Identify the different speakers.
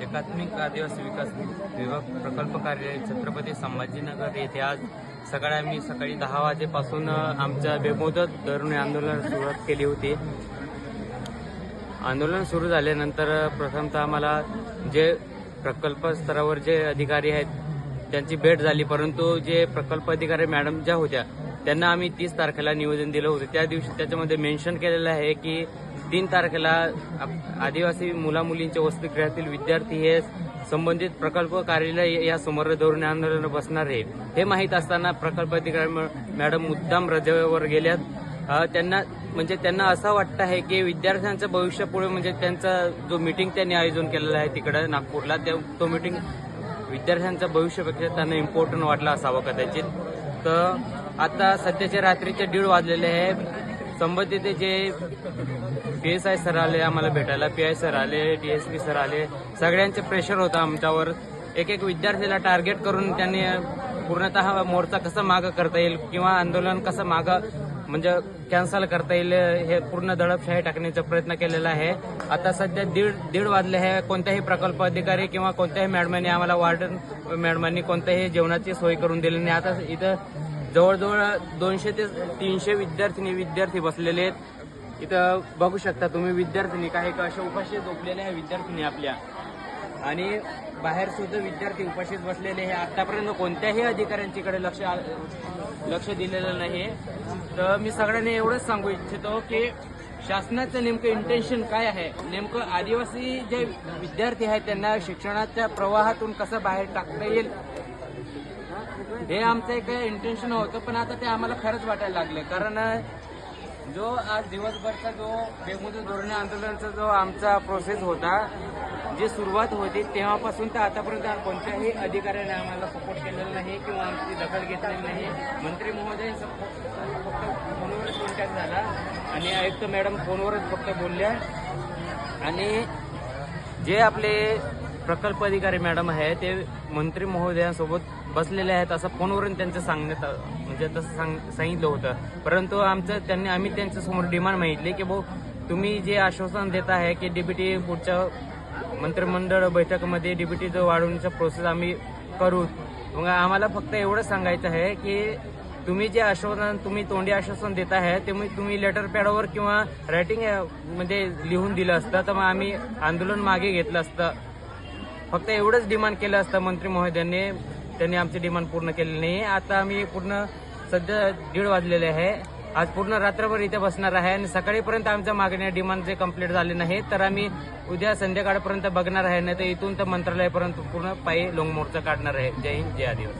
Speaker 1: एकात्मिक आदिवासी विकास विभाग प्रकल्प कार्यालय छत्रपती संभाजीनगर येथे आज सकाळी 10 वाजेपासून आमच्या बेमुदत धरणे आंदोलन सुरुवात केली होती। आंदोलन सुरू झाल्यानंतर प्रथमतः आम्हाला जे प्रकल्प स्तरावर जे अधिकारी आहेत त्यांची भेट झाली, परंतु जे प्रकल्प अधिकारी मॅडम ज्या होत्या त्यांना आम्ही 30 तारखेला निवेदन दिलं होतं। त्या दिवशी त्याच्यामध्ये मेन्शन केलेलं आहे की 3 तारखेला आदिवासी मुलामुलींच्या वसतिगृहातील विद्यार्थी हे संबंधित प्रकल्प कार्यालय या समोर धोरण आंदोलन बसणार आहे। हे माहीत असताना प्रकल्प अधिकारी मॅडम मुद्दाम रजेवर गेल्यात। त्यांना असं वाटतं आहे की विद्यार्थ्यांचं भविष्य पुढे म्हणजे त्यांचा जो मीटिंग त्यांनी आयोजन केलेला आहे तिकडे नागपूरला, तो मीटिंग विद्यार्थ्यांच्या भविष्यापेक्षा त्यांना इम्पॉर्टंट वाटला असावं कदाचित। तर आता सध्याच्या रात्रीचे 1:30 वाजलेले आहे। संबंधित जे PSI सर आले आम्हाला भेटायला, PI सर आले, DSP सर आले, सगळ्यांचे प्रेशर होतं आमच्यावर। एक विद्यार्थ्याला टार्गेट करून त्यांनी पूर्णतः मोर्चा कसा मागं करता येईल किंवा आंदोलन कसं मागं म्हणजे कॅन्सल करता येईल हे पूर्ण दडपशाही टाकण्याचा प्रयत्न केलेला आहे। आता सध्या 1:30 वाजले आहे। कोणत्याही प्रकल्प अधिकारी किंवा कोणत्याही मॅडमांनी आम्हाला वार्डन मॅडमांनी कोणत्याही जेवणाची सोय करून दिली नाही। आता इथं जवळजवळ 200 ते 300 विद्यार्थी बसलेले आहेत। इथं बघू शकता तुम्ही विद्यार्थिनी काही अशा उपाशी झोपलेल्या आहे विद्यार्थिनी आपल्या, आणि बाहेर सुद्धा विद्यार्थी उपाशीच बसलेले आहे। आतापर्यंत कोणत्याही अधिकाऱ्यांच्याकडे लक्ष दिलेलं नाही। तर मी सगळ्यांनी एवढंच सांगू इच्छितो की शासनाचं नेमकं इंटेन्शन काय आहे, नेमकं आदिवासी जे विद्यार्थी आहेत त्यांना शिक्षणाच्या प्रवाहातून कसं बाहेर टाकता येईल हे आमचं एक इंटेन्शन होतं, पण आता ते आम्हाला खरंच वाटायला लागलं। कारण जो आज दिवसभरचा जो बेमुदत धोरणे आंदोलनाचा जो आमचा प्रोसेस होता, जी सुरुवात होती तेव्हापासून तर आतापर्यंत कोणत्याही अधिकाऱ्याने आम्हाला सपोर्ट केलेला नाही किंवा आमची दखल घेतलेली नाही। मंत्री महोदय फक्त फोनवरच कॉन्टॅक्ट झाला आणि आयुक्त मॅडम फोनवरच फक्त बोलल्या, आणि जे आपले प्रकल्प अधिकारी मॅडम आहे ते मंत्री महोदयांसोबत बसलेले आहेत असं फोनवरून त्यांचं सांगण्यात म्हणजे तसं सांगितलं होतं। परंतु आम्ही त्यांच्यासमोर डिमांड मागितली की भाऊ तुम्ही जे आश्वासन देत आहे की डीबीटी पुढच्या मंत्रिमंडळ बैठकीमध्ये डीबीटीचं वाढवण्याचा प्रोसेस आम्ही करू, मग आम्हाला फक्त एवढं सांगायचं आहे की तुम्ही जे आश्वासन तोंडी आश्वासन देत आहे ते तुम्ही लेटर पॅडवर किंवा रायटिंग मध्ये लिहून दिलं असतं तर मग आम्ही आंदोलन मागे घेतलं असतं। फक्त एवढंच डिमांड केलं असतं मंत्री महोदयांनी, त्यांनी आमची डिमांड पूर्ण केलेली नाही। आता आम्ही पूर्ण सध्या 1:30 वाजलेले आहे। आज पूर्ण रात्रभर इथे बसणार आहे आणि सकाळीपर्यंत आमच्या मागण्या डिमांड जे कंप्लीट झाले नाही तर आम्ही उद्या संध्याकाळपर्यंत बघणार आहे, नाही तर इथून तर मंत्रालयापर्यंत पूर्ण पायी लोंग मोर्चा काढणार आहे। जय हिंद, जय आदिवासी।